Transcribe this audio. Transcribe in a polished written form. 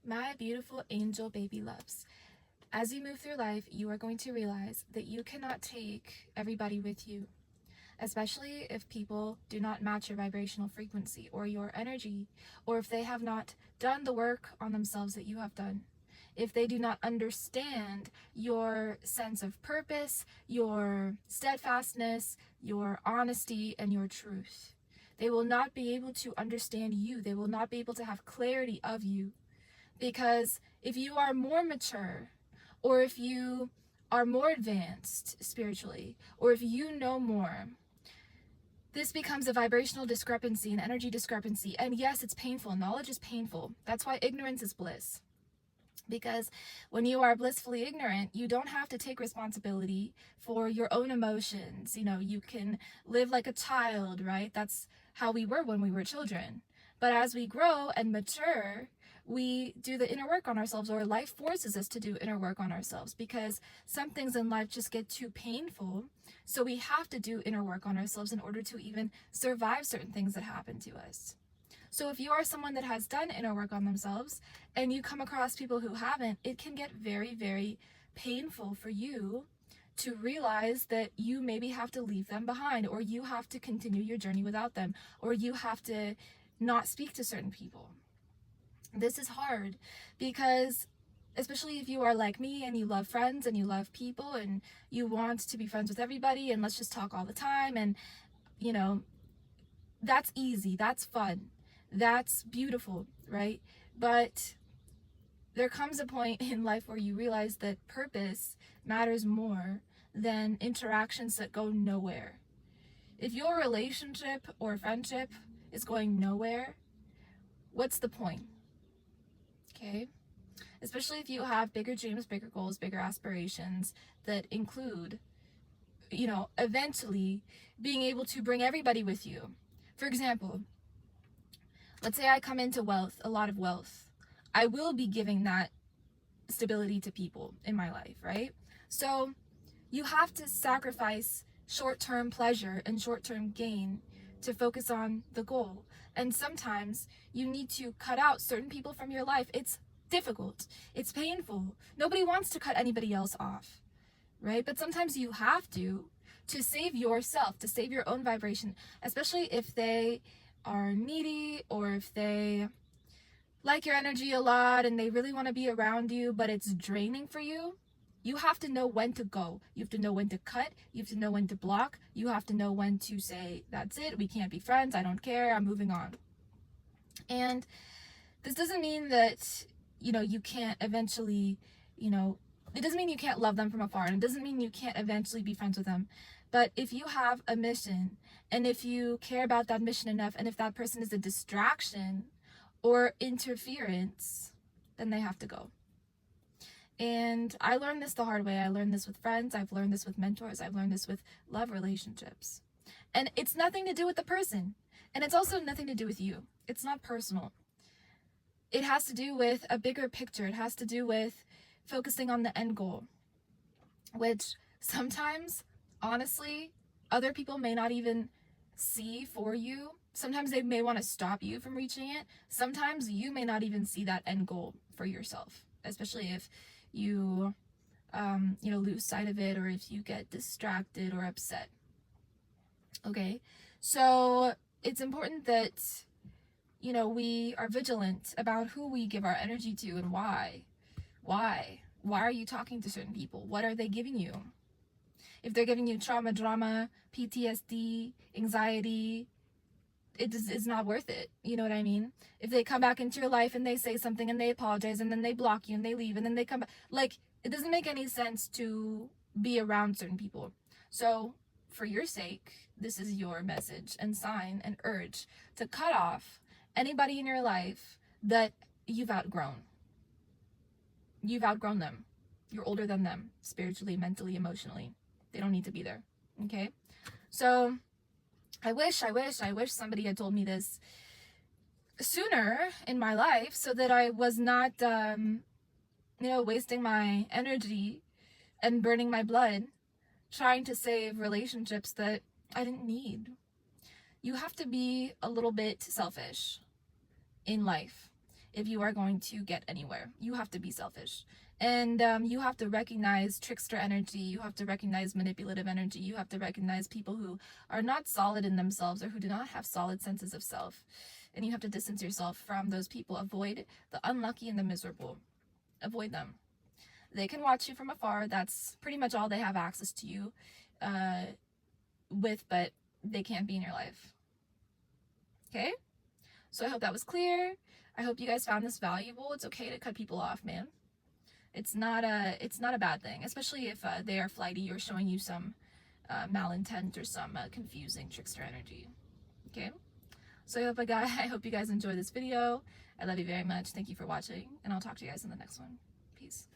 My beautiful angel baby loves. As you move through life, you are going to realize that you cannot take everybody with you, especially if people do not match your vibrational frequency or your energy, or if they have not done the work on themselves that you have done. If they do not understand your sense of purpose, your steadfastness, your honesty, and your truth. They will not be able to understand you. They will not be able to have clarity of you. Because if you are more mature, or if you are more advanced spiritually, or if you know more, this becomes a vibrational discrepancy, an energy discrepancy. And yes, it's painful. Knowledge is painful. That's why ignorance is bliss. Because when you are blissfully ignorant, you don't have to take responsibility for your own emotions. You can live like a child, right? That's how we were when we were children. But as we grow and mature, we do the inner work on ourselves, or life forces us to do inner work on ourselves, because some things in life just get too painful. So we have to do inner work on ourselves in order to even survive certain things that happen to us. So if you are someone that has done inner work on themselves and you come across people who haven't, it can get very, very painful for you to realize that you maybe have to leave them behind, or you have to continue your journey without them, or you have to not speak to certain people. This is hard because, especially if you are like me and you love friends and you love people and you want to be friends with everybody and let's just talk all the time, and that's easy, that's fun, that's beautiful, right? But there comes a point in life where you realize that purpose matters more than interactions that go nowhere. If your relationship or friendship is going nowhere, what's the point? Okay? Especially if you have bigger dreams, bigger goals, bigger aspirations that include, eventually being able to bring everybody with you. For example, let's say I come into wealth, a lot of wealth. I will be giving that stability to people in my life, right? So you have to sacrifice short-term pleasure and short-term gain to focus on the goal. And sometimes you need to cut out certain people from your life. It's difficult. It's painful. Nobody wants to cut anybody else off, right? But sometimes you have to save yourself, to save your own vibration, especially if they are needy, or if they like your energy a lot and they really want to be around you, but it's draining for you. You have to know when to go. You have to know when to cut. You have to know when to block. You have to know when to say, that's it, we can't be friends, I don't care, I'm moving on. And this doesn't mean that, you can't eventually, it doesn't mean you can't love them from afar, and it doesn't mean you can't eventually be friends with them. But if you have a mission, and if you care about that mission enough, and if that person is a distraction or interference, then they have to go. And I learned this the hard way. I learned this with friends. I've learned this with mentors. I've learned this with love relationships. And it's nothing to do with the person. And it's also nothing to do with you. It's not personal. It has to do with a bigger picture. It has to do with focusing on the end goal, which sometimes, honestly, other people may not even see for you. Sometimes they may want to stop you from reaching it. Sometimes you may not even see that end goal for yourself, especially if you, lose sight of it, or if you get distracted or upset. Okay, so it's important that, we are vigilant about who we give our energy to and why. Why are you talking to certain people? What are they giving you? If they're giving you trauma, drama, PTSD, anxiety, it's not worth it. You know what I mean? If they come back into your life and they say something and they apologize and then they block you and they leave and then they come back, it doesn't make any sense to be around certain people. So for your sake, this is your message and sign and urge to cut off anybody in your life that you've outgrown. You've outgrown them. You're older than them, spiritually, mentally, emotionally. They don't need to be there. Okay? So I wish somebody had told me this sooner in my life, so that I was not, wasting my energy and burning my blood trying to save relationships that I didn't need. You have to be a little bit selfish in life. if you are going to get anywhere. You have to be selfish. And you have to recognize trickster energy. You have to recognize manipulative energy. You have to recognize people who are not solid in themselves or who do not have solid senses of self. And you have to distance yourself from those people. Avoid the unlucky and the miserable. Avoid them. They can watch you from afar. That's pretty much all they have access to you with, but they can't be in your life. Okay? So I hope that was clear. I hope you guys found this valuable. It's okay to cut people off, man. It's not a bad thing, especially if they are flighty or showing you some malintent or some confusing trickster energy. Okay? So I hope you guys enjoyed this video. I love you very much. Thank you for watching, and I'll talk to you guys in the next one. Peace.